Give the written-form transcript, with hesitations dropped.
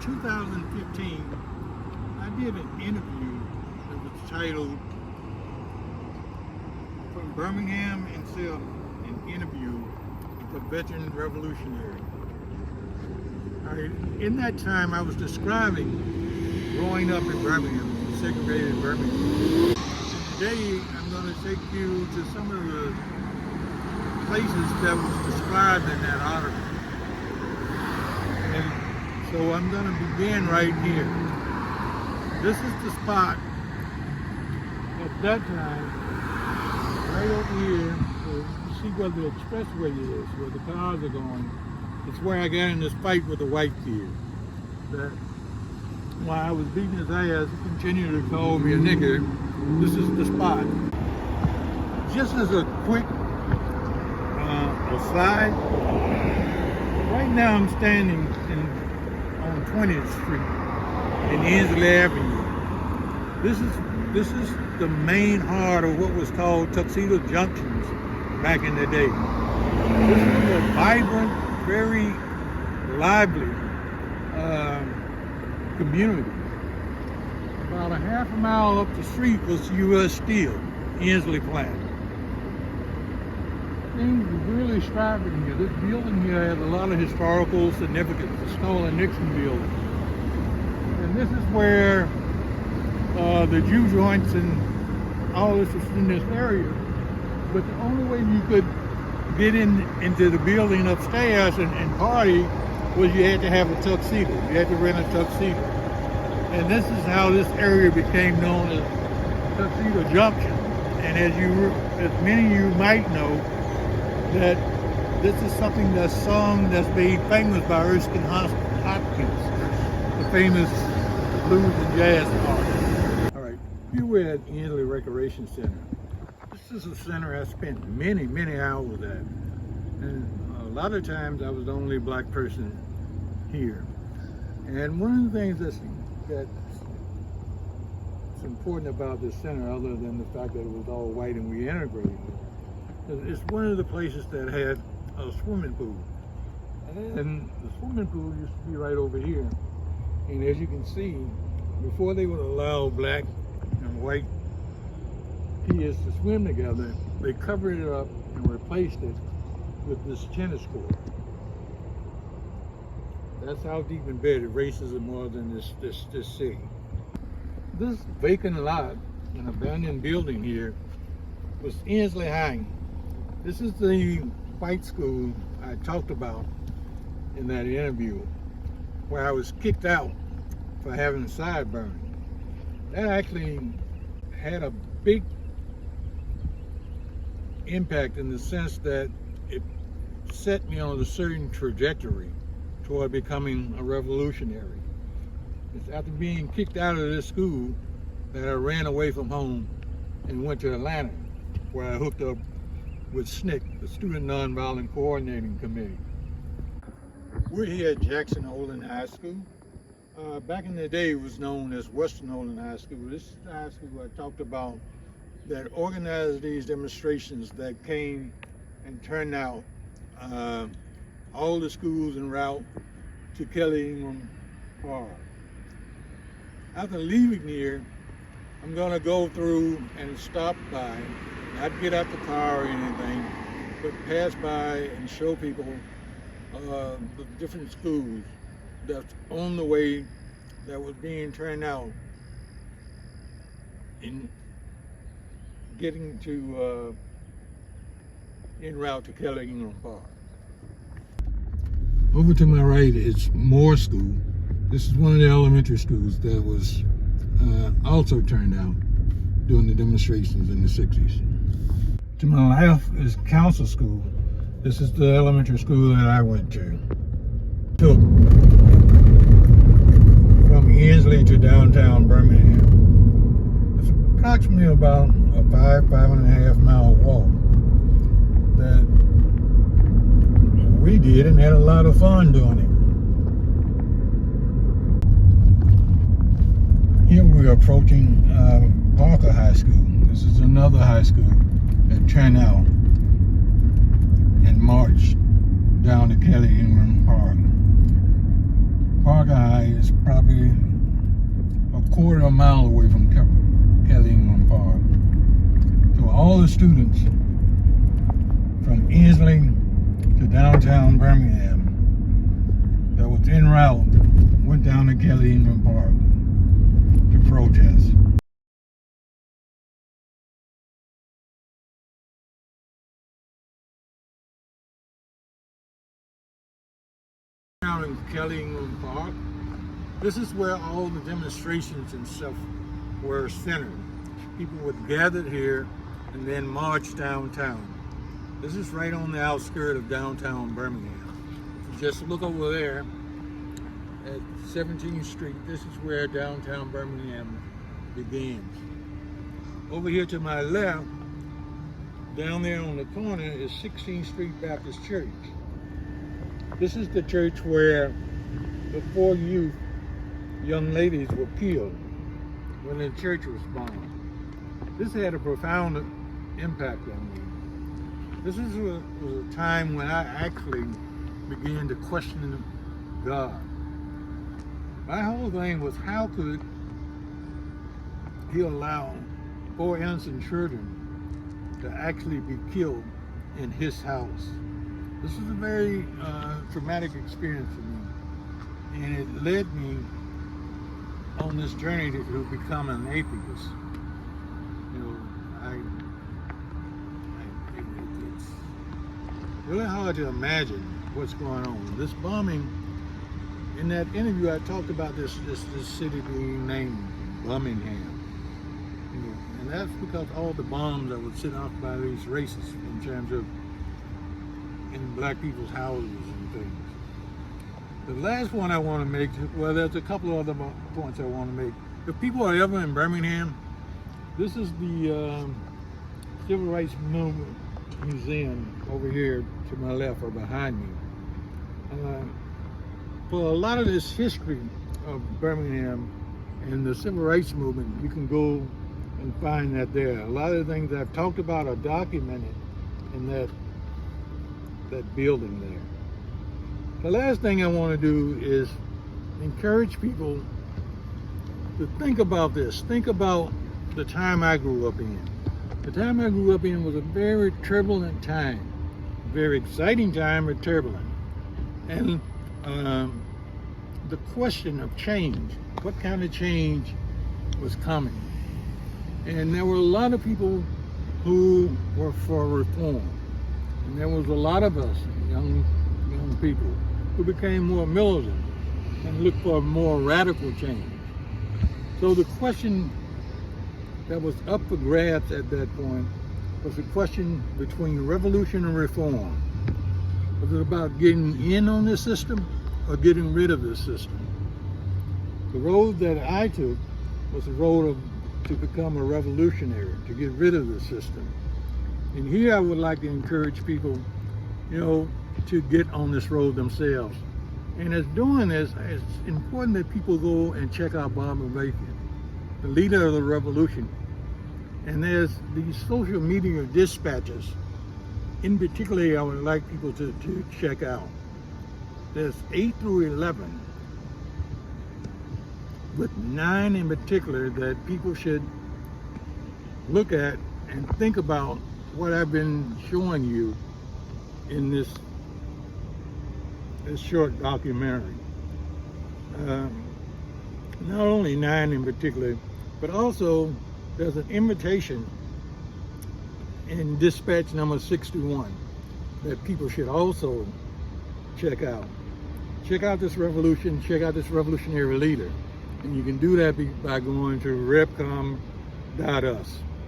2015, I did an interview that was titled From Birmingham and Selma, an interview with a veteran revolutionary. In that time, I was describing growing up in Birmingham, segregated Birmingham. Today, I'm going to take you to some of the places that was described in that article. And so I'm going to begin right here. This is the spot at that time, right over here, you see where the expressway is, where the cars are going. It's where I got in this fight with the white kid. That while I was beating his ass, he continued to call me a nigger. This is the spot. Just as a quick aside, right now I'm standing on 20th Street in Ensley Avenue. This is the main heart of what was called Tuxedo Junctions back in the day. This was a vibrant, very lively community. About a half a mile up the street was U.S. Steel, Ensley plant. Things were really striking here. This building here has a lot of historical significance, the Stoll-Nixon building. And this is where the Jew joints and all this was in this area. But the only way you could get into the building upstairs and party was you had to have a tuxedo. You had to rent a tuxedo. And this is how this area became known as Tuxedo Junction. And as many of you might know, that this is something that's sung, that's made famous by Erskine Hopkins, the famous blues and jazz artist. All right, here we're at Ensley Recreation Center. This is a center I spent many, many hours at. And a lot of times I was the only black person here. And one of the things that's important about this center, other than the fact that it was all white and we integrated it, it's one of the places that had a swimming pool. And the swimming pool used to be right over here. And as you can see, before they would allow black and white kids to swim together, they covered it up and replaced it with this tennis court. That's how deep embedded racism was in this city. This vacant lot, an abandoned building here, was Ensley High. This is the white school I talked about in that interview, where I was kicked out for having sideburns. That actually had a big impact in the sense that it set me on a certain trajectory toward becoming a revolutionary. It's after being kicked out of this school that I ran away from home and went to Atlanta, where I hooked up with SNCC, the Student Nonviolent Coordinating Committee. We're here at Jackson Olin High School. Back in the day, it was known as Western Olin High School. This is the high school I talked about that organized these demonstrations that came and turned out all the schools en route to Kelly Ingram Park. After leaving here, I'm gonna go through and stop by, not get out the car or anything, but pass by and show people the different schools that's on the way that was being turned out in getting to en route to Kelly Ingram Park. Over to my right is Moore School. This is one of the elementary schools that was also turned out during the demonstrations in the 60s. To my left is Council School. This is the elementary school that I went to. Took from Ensley to downtown Birmingham. It's approximately about a 5.5 mile walk that we did and had a lot of fun doing it. Here we're approaching Parker High School. This is another high school that turned out and marched down to Kelly Ingram Park. Parker High is probably a quarter of a mile away from Kelly Ingram Park. So all the students from Inslee to downtown Birmingham that was en route went down to Kelly Ingram Park to protest. Down in Kelly Ingram Park, this is where all the demonstrations and stuff were centered. People would gather here and then march downtown. This is right on the outskirts of downtown Birmingham. If you just look over there at 17th Street, this is where downtown Birmingham begins. Over here to my left, down there on the corner, is 16th Street Baptist Church. This is the church where the 4 young ladies were killed when the church was bombed. This had a profound impact on me. This was a time when I actually began to question God. My whole thing was, how could He allow 4 innocent children to actually be killed in His house? This was a very traumatic experience for me, and it led me on this journey to become an atheist. You know, it's really hard to imagine what's going on. This bombing, in that interview I talked about this city being named Bombingham. You know, and that's because all the bombs that were set off by these racists in terms of in black people's houses and things. The last one I want to make, well, there's a couple of other points I want to make. If people are ever in Birmingham, this is the Civil Rights Movement Museum over here to my left or behind me. For a lot of this history of Birmingham and the Civil Rights Movement, you can go and find that there. A lot of the things I've talked about are documented in that building there. The last thing I want to do is encourage people to think about this. Think about the time I grew up in. The time I grew up in was a very turbulent time. Very exciting time, but turbulent. And the question of change, what kind of change was coming? And there were a lot of people who were for reform. And there was a lot of us, young people, who became more militant and looked for more radical change. So the question that was up for grabs at that point was a question between revolution and reform. Was it about getting in on this system or getting rid of this system? The road that I took was the road to become a revolutionary, to get rid of the system. And here I would like to encourage people, you know, to get on this road themselves. And as doing this, it's important that people go and check out Bombingham, the leader of the revolution. And there's these social media dispatches, in particular, I would like people to check out. There's 8 through 11, with 9 in particular that people should look at and think about what I've been showing you in this short documentary. Not only 9 in particular, but also there's an invitation in dispatch number 61 that people should also check out. Check out this revolution, check out this revolutionary leader. And you can do that by going to repcom.us.